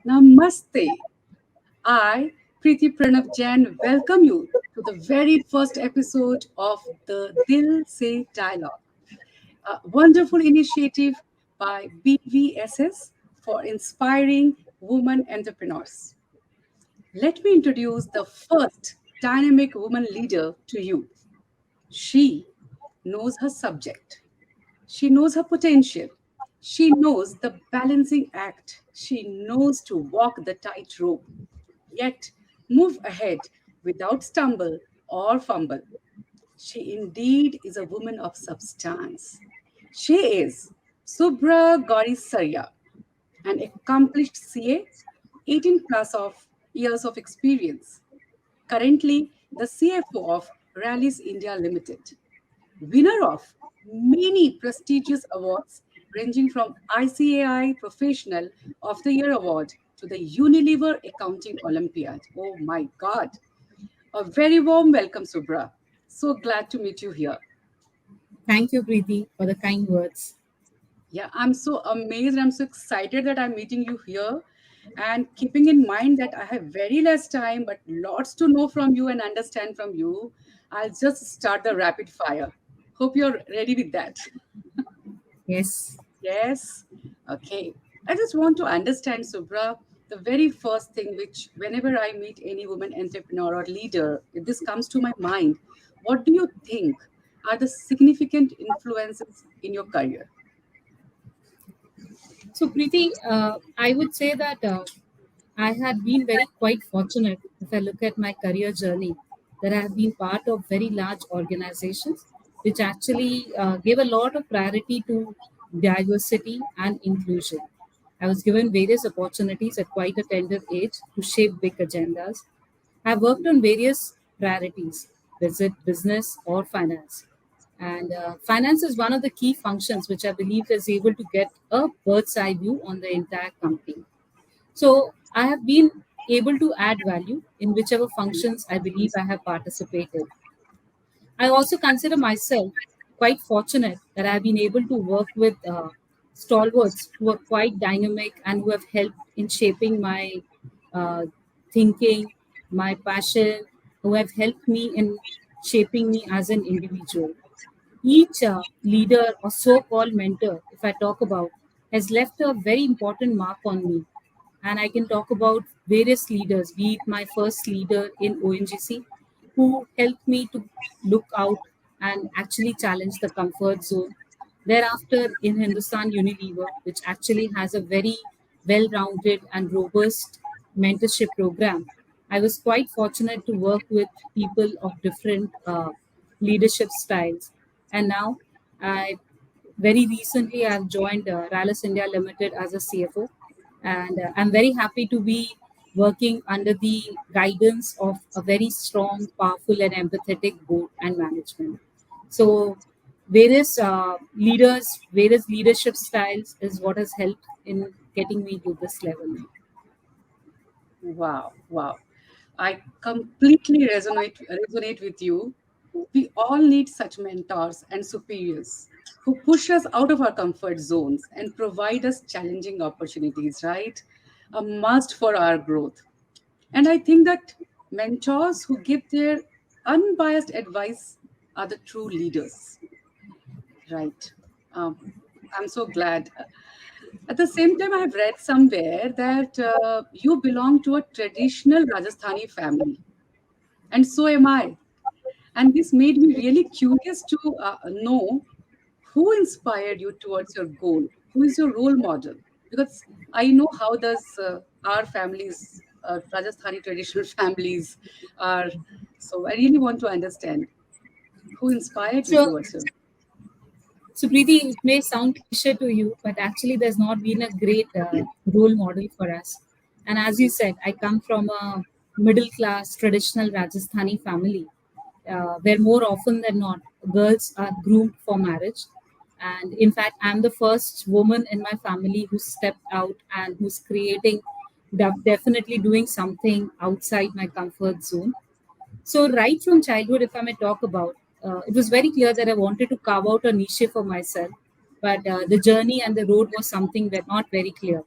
Namaste. I, Preeti Pranav Jain, welcome you to the very first episode of the Dil Se Dialogue, a wonderful initiative by BVSS for inspiring women entrepreneurs. Let me introduce the first dynamic woman leader to you. She knows her subject. She knows her potential. She knows the balancing act. She knows to walk the tightrope, yet move ahead without stumble or fumble. She indeed is a woman of substance. She is Subhra Gourisaria, an accomplished CA, 18 plus of years of experience, currently the CFO of Rallis India Ltd, winner of many prestigious awards ranging from ICAI Professional of the Year Award to the Unilever Accounting Olympiad. Oh my God. A very warm welcome, Subhra. So glad to meet you here. Thank you, Preeti, for the kind words. Yeah, I'm so amazed. I'm so excited that I'm meeting you here. And keeping in mind that I have very less time, but lots to know from you and understand from you, I'll just start the rapid fire. Hope you're ready with that. Yes. Yes. Okay. I just want to understand, Subra, the very first thing which, whenever I meet any woman entrepreneur or leader, this comes to my mind. What do you think are the significant influences in your career? So, Preeti, I would say that I had been very quite fortunate if I look at my career journey, that I have been part of very large organizations which actually gave a lot of priority to diversity and inclusion. I was given various opportunities at quite a tender age to shape big agendas. I've worked on various priorities, is it business or finance. And finance is one of the key functions which I believe is able to get a bird's eye view on the entire company. So I have been able to add value in whichever functions I believe I have participated. I also consider myself quite fortunate that I've been able to work with stalwarts who are quite dynamic and who have helped in shaping my uh, thinking, my passion, who have helped me in shaping me as an individual. Each leader or so called mentor, if I talk about, has left a very important mark on me. And I can talk about various leaders, be it my first leader in ONGC, who helped me to look out and actually challenge the comfort zone. Thereafter, in Hindustan Unilever, which actually has a very well rounded and robust mentorship program, I was quite fortunate to work with people of different leadership styles. And now, I very recently I've joined Rallis India Limited as a CFO, and I'm very happy to be working under the guidance of a very strong, powerful, and empathetic board and management. So, various leaders, various leadership styles is what has helped in getting me to this level now. Wow, wow. I completely resonate with you. We all need such mentors and superiors who push us out of our comfort zones and provide us challenging opportunities, right? A must for our growth. And I think that mentors who give their unbiased advice are the true leaders, right? I'm so glad. At the same time, I have read somewhere that you belong to a traditional Rajasthani family, and so am I. And this made me really curious to know who inspired you towards your goal. Who is your role model? Because I know how does our families, Rajasthani traditional families, are. So I really want to understand who inspired you So, towards your. so Preeti, it may sound cliche to you, but actually, there's not been a great role model for us. And as you said, I come from a middle class traditional Rajasthani family. where more often than not, girls are groomed for marriage. And in fact, I'm the first woman in my family who stepped out and who's creating, definitely doing something outside my comfort zone. So, right from childhood, if I may talk about, it was very clear that I wanted to carve out a niche for myself, but the journey and the road was something that not very clear.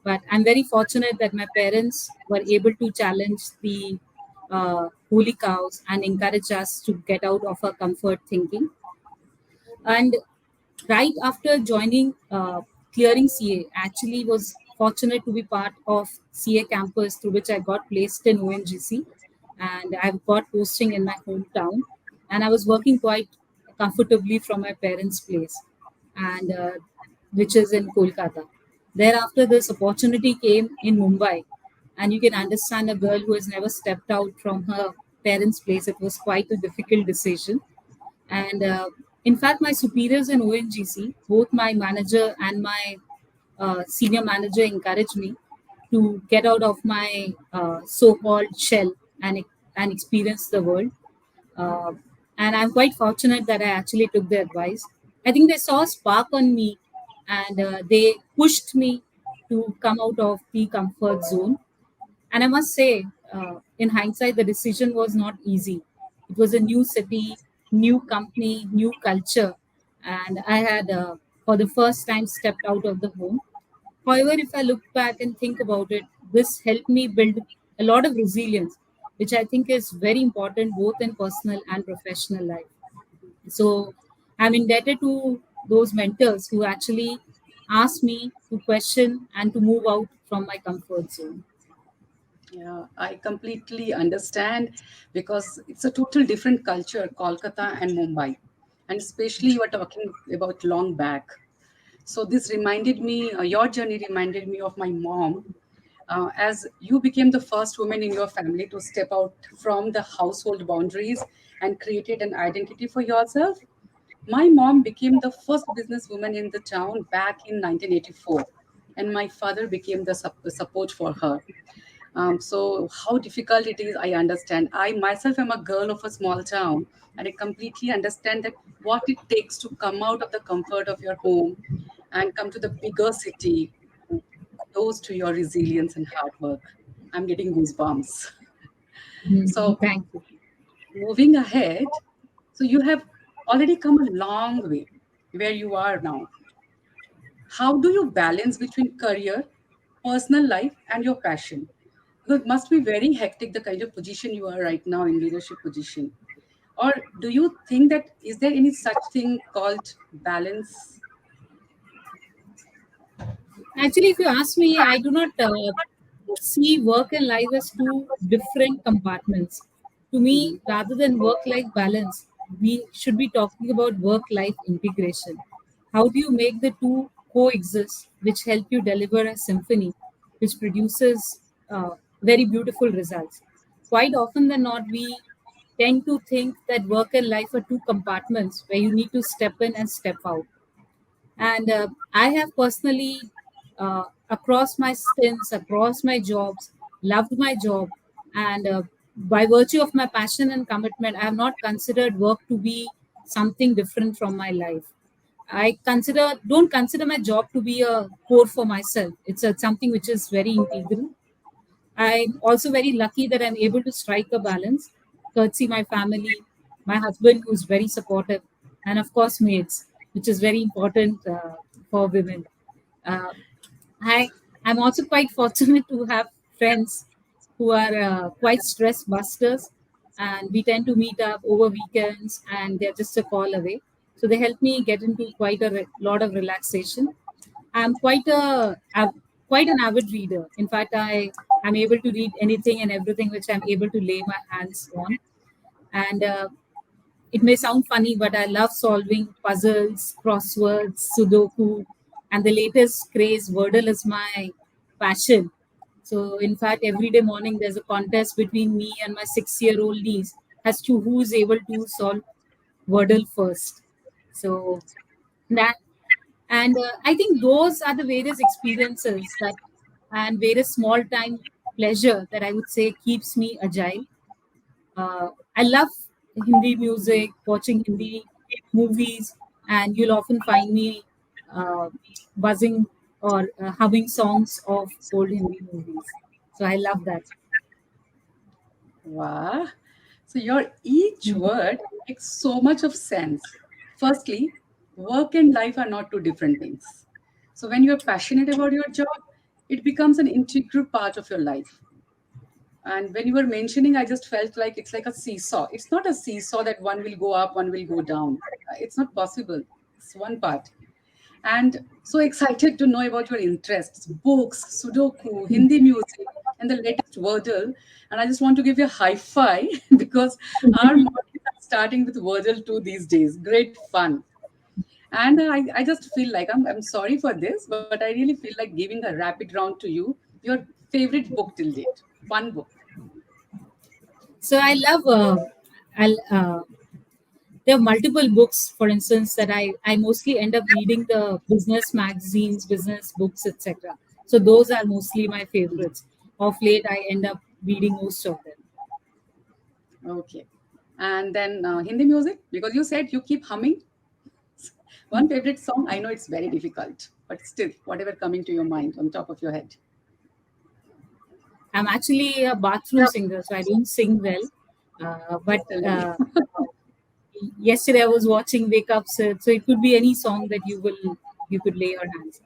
But I'm very fortunate that my parents were able to challenge the holy cows and encourage us to get out of our comfort thinking. And right after joining clearing CA, actually was fortunate to be part of CA campus through which I got placed in ONGC, and I've got posting in my hometown, and I was working quite comfortably from my parents' place, and which is in Kolkata. Thereafter, this opportunity came in Mumbai, and you can understand a girl who has never stepped out from her parents' place. It was quite a difficult decision, and in fact, my superiors in ONGC, both my manager and my senior manager, encouraged me to get out of my so-called shell and experience the world. Uh, and I'm quite fortunate that I actually took the advice. I think they saw a spark on me, and they pushed me to come out of the comfort zone. And I must say, in hindsight, the decision was not easy. It was a new city, new company, new culture, and I had, for the first time, stepped out of the home. However, if I look back and think about it, this helped me build a lot of resilience, which I think is very important both in personal and professional life. So I'm indebted to those mentors who actually asked me to question and to move out from my comfort zone. Yeah, I completely understand because it's a total different culture, Kolkata and Mumbai. And especially you are talking about long back. So this reminded me, your journey reminded me of my mom, as you became the first woman in your family to step out from the household boundaries and created an identity for yourself. My mom became the first businesswoman in the town back in 1984, and my father became the support for her. So how difficult it is, I understand. I myself am a girl of a small town, and I completely understand that what it takes to come out of the comfort of your home and come to the bigger city, goes to your resilience and hard work. I'm getting goosebumps. So Thank you. moving ahead, so you have already come a long way where you are now. How do you balance between career, personal life, and your passion? Because it must be very hectic the kind of position you are right now in leadership position. Or do you think that is there any such thing called balance? Actually, if you ask me, I do not see work and life as two different compartments. To me, Mhm. rather than work life balance, we should be talking about work life integration. How do you make the two coexist, which help you deliver a symphony which produces very beautiful results? Quite often than not, we tend to think that work and life are two compartments where you need to step in and step out. And I have personally, across my stints, across my jobs, loved my job. And by virtue of my passion and commitment, I have not considered work to be something different from my life. Don't consider my job to be a core for myself. It's something which is very integral. I'm also very lucky that I'm able to strike a balance, courtesy my family, my husband who's very supportive, and of course mates, which is very important for women. Uh, I I'm also quite fortunate to have friends who are quite stress busters, and we tend to meet up over weekends, and they're just a call away. So they help me get into quite a lot of relaxation. I'm quite an avid reader. In fact, I am able to read anything and everything which I'm able to lay my hands on. And it may sound funny, but I love solving puzzles, crosswords, Sudoku, and the latest craze, Wordle, is my passion. So, in fact, every day morning there's a contest between me and my 6-year-old niece as to who is able to solve Wordle first. So, that and I think those are the various experiences that and various small time pleasure that I would say keeps me agile. I love Hindi music, watching Hindi movies, and you'll often find me uh, buzzing or humming songs of old Hindi movies. So I love that. Wow. So your each word makes so much of sense. Firstly, work and life are not two different things. So when you're passionate about your job, it becomes an integral part of your life. And when you were mentioning, I just felt like it's like a seesaw. It's not a seesaw that one will go up, one will go down. It's not possible. It's one part. And so excited to know about your interests, books, Sudoku, Hindi music, and the latest Wordle. And I just want to give you a high five because our mornings are starting with Wordle too these days. Great fun. And I just feel like I'm sorry for this, but I really feel like giving a rapid round to you. Your favorite book till date. One book. So I love. I'll, there are multiple books, for instance, that I mostly end up reading the business magazines, business books, etc. So those are mostly my favorites. Of late, I end up reading most of them. Okay. And then Hindi music, because you said you keep humming. One favorite song, I know it's very difficult, but still, whatever coming to your mind on top of your head. I'm actually a bathroom singer, so I don't sing well. But Still, yesterday I was watching Wake Up Sid, so it could be any song that you could lay your hands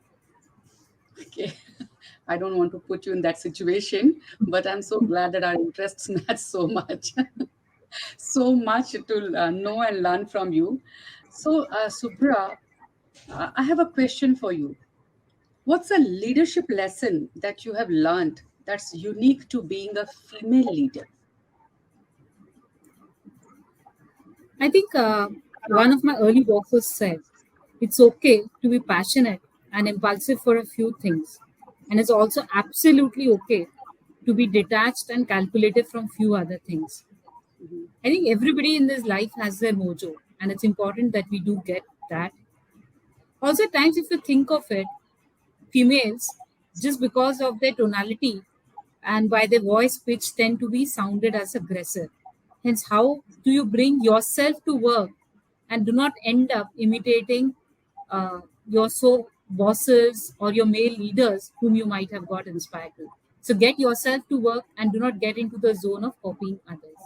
okay. I don't want to put you in that situation, but I'm so glad that our interests match so much. So much to know and learn from you. So, Subhra, I have a question for you. What's a leadership lesson that you have learned that's unique to being a female leader? on. I think one of my early bosses said, "It's okay to be passionate and impulsive for a few things, and it's also absolutely okay to be detached and calculative from few other things." I think everybody in this life has their mojo, and it's important that we do get that. Also, at times, if you think of it, females, just because of their tonality and by their voice pitch, tend to be sounded as aggressive. Hence, how do you bring yourself to work and do not end up imitating your bosses or your male leaders whom you might have got inspired to? So, get yourself to work and do not get into the zone of copying others.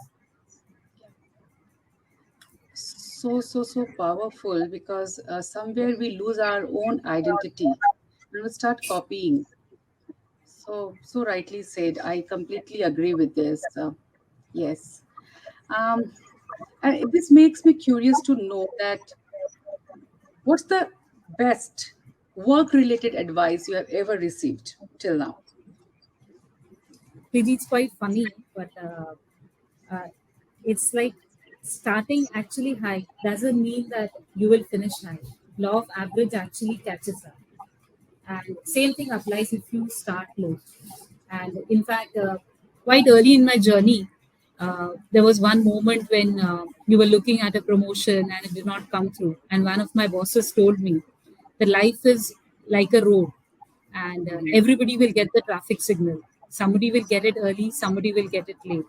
So powerful because somewhere we lose our own identity and we start copying. So rightly said. I completely agree with this. Yes. Um, and this makes me curious to know that what's the best work-related advice you have ever received till now? It's quite funny, but uh, it's like starting actually high doesn't mean that you will finish high. Law of average actually catches up. And same thing applies if you start low. And in fact, quite early in my journey, there was one moment when you were looking at a promotion and it did not come through. And one of my bosses told me that life is like a road and everybody will get the traffic signal. Somebody will get it early, somebody will get it late.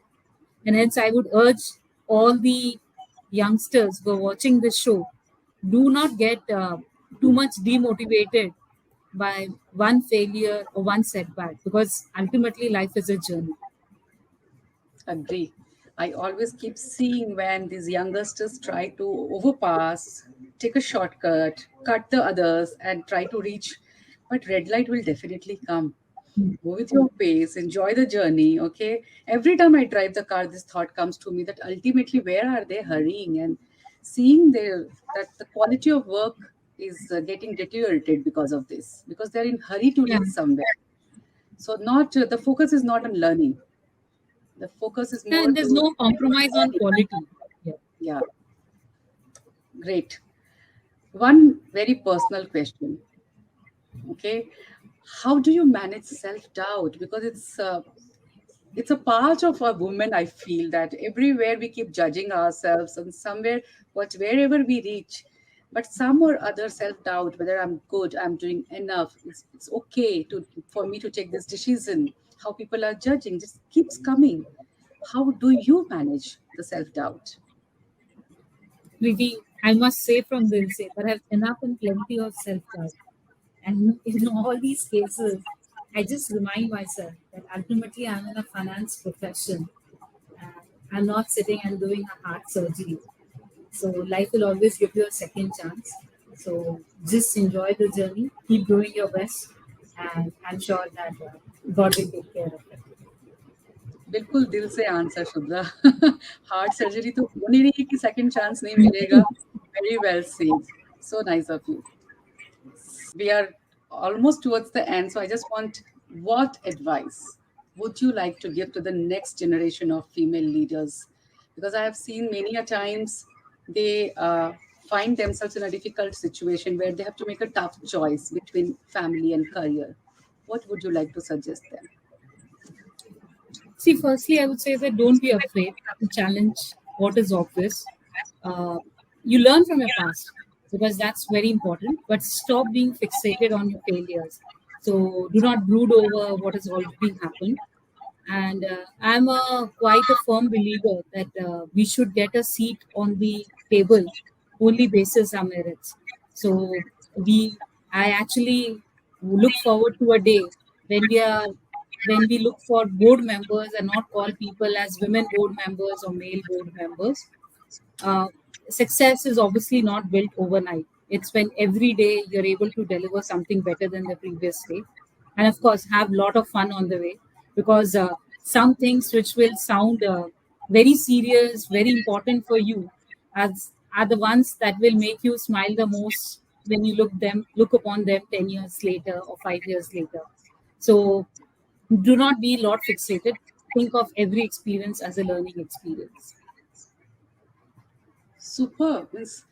And hence, I would urge all the youngsters who are watching this show, do not get too much demotivated by one failure or one setback because ultimately life is a journey. Agree. I always keep seeing when these youngsters try to overpass, take a shortcut, cut the others, and try to reach. But red light will definitely come. Go with your pace, enjoy the journey. Okay. Every time I drive the car, this thought comes to me that ultimately, where are they hurrying? And seeing that the quality of work is getting deteriorated because of this, because they're in hurry to Yeah. reach somewhere. So not the focus is not on learning. The focus is more And there's to no compromise on quality. Yeah. yeah, great. One very personal question. Okay, how do you manage self doubt? Because it's a part of a woman. I feel that everywhere we keep judging ourselves, and somewhere, what wherever we reach, but some or other self doubt, whether I'm good, I'm doing enough, it's okay to for me to take this decision. How people are judging just keeps coming. How do you manage the self doubt? Preeti, I must say from Dil Se that I have enough and plenty of self-doubt. And in all these cases, I just remind myself that ultimately I'm in a finance profession and I'm not sitting and doing a heart surgery. So life will always give you a second chance. So just enjoy the journey, keep doing your best, and I'm sure that God will take care of it. बिल्कुल दिल से answer Shubhra. Heart surgery तो हो नहीं रही कि second chance नहीं मिलेगा। Very well said, so nice of you. We are almost towards the end, so I just want, what advice would you like to give to the next generation of female leaders? Because I have seen many a times they find themselves in a difficult situation where they have to make a tough choice between family and career. What would you like to suggest them? See, firstly, I would say that don't be afraid to challenge what is obvious. Uh, you learn from your past because that's very important, but stop being fixated on your failures. So do not brood over what has already happened. And I'm quite a firm believer that we should get a seat on the table only basis our merits. So we, I actually look forward to a day when we look for board members and not call people as women board members or male board members. uh, Success is obviously not built overnight. It's when every day you're able to deliver something better than the previous day, and of course have a lot of fun on the way, because some things which will sound very serious, very important for you, as are the ones that will make you smile the most when you look upon them 10 years later or 5 years later. So do not be lot fixated. Think of every experience as a learning experience. Super. Means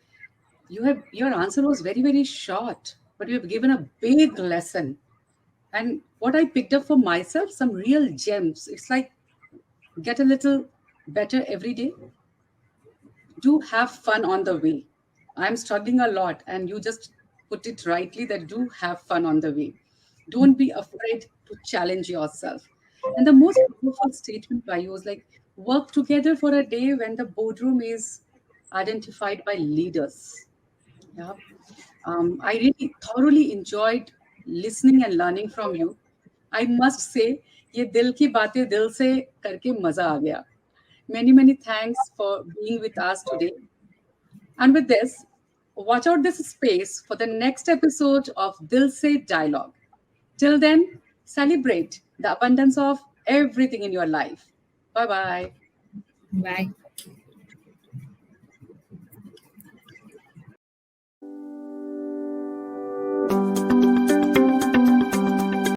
you have, your answer was very, very short, but you have given a big lesson. And what I picked up for myself, some real gems. It's like, get a little better every day. Do have fun on the way. I'm struggling a lot, and you just put it rightly that do have fun on the way. Don't be afraid to challenge yourself. And the most powerful statement by you was like, work together for a day when the boardroom is identified by leaders. Yeah. I really thoroughly enjoyed listening and learning from you. I must say, ये दिल की बातें दिल से करके मजा आ गया. Many, many thanks for being with us today. And with this, watch out this space for the next episode of Dil Se Dialogue. Till then, celebrate the abundance of everything in your life. Bye bye. Bye.